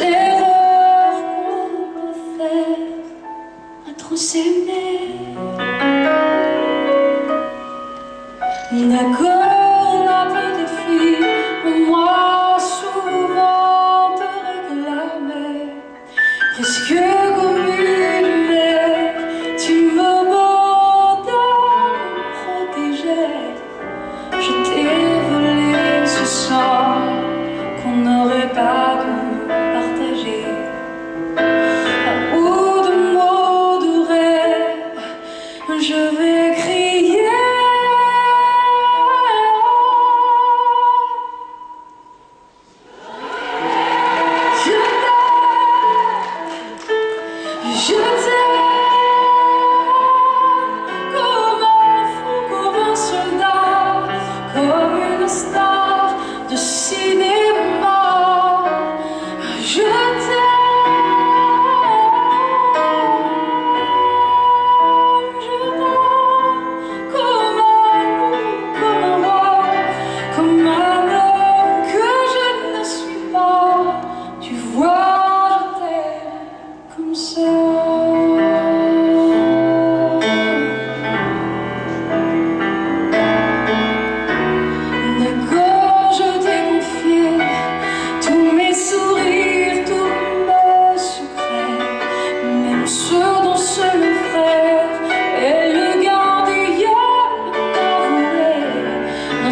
erreurs qu'on peut faire à trop s'aimer. D'accord, on a peut-être fui, mais moi souvent te réclamais, presque comme une mère. Tu me bordais, me protégeais. Je t'ai volé ce sang qu'on n'aurait pas dû partager. À bout de mots de rêve, je vais crier. Je t'aime comme un fou, comme un soldat, comme une star de cinéma. Je t'aime comme un loup, comme un roi, comme un homme que je ne suis pas. Tu vois, je t'aime comme ça.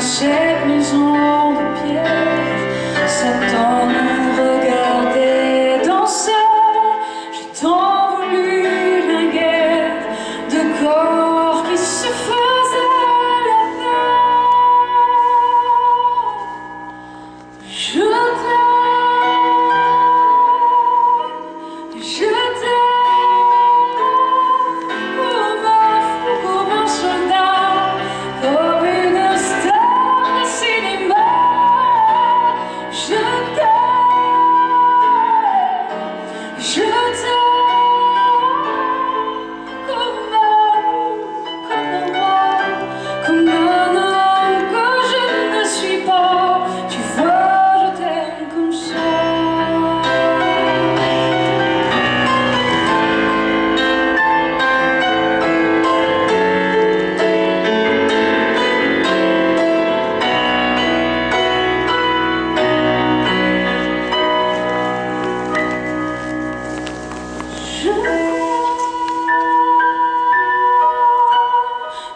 Cette maison de pierre, Satan nous regardait danser. J'ai tant voulu la guerre de corps qui se faisaient la paix. Je t'aime comme un fou, comme un soldat, comme une star de cinéma. Je t'aime comme un loup, comme un roi, comme un homme que je ne suis pas. Tu vois, je t'aime comme ça.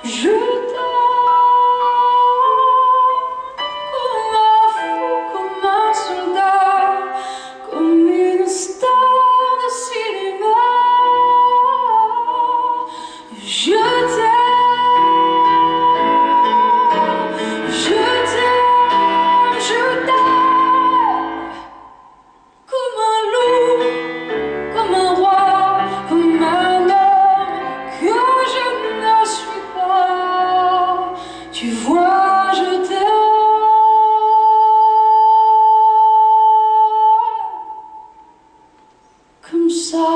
Je t'aime comme un fou, comme un soldat, comme une star de cinéma. Je t'aime comme un loup, comme un roi, comme un homme que je ne suis pas. Tu vois, je t'aime comme ça.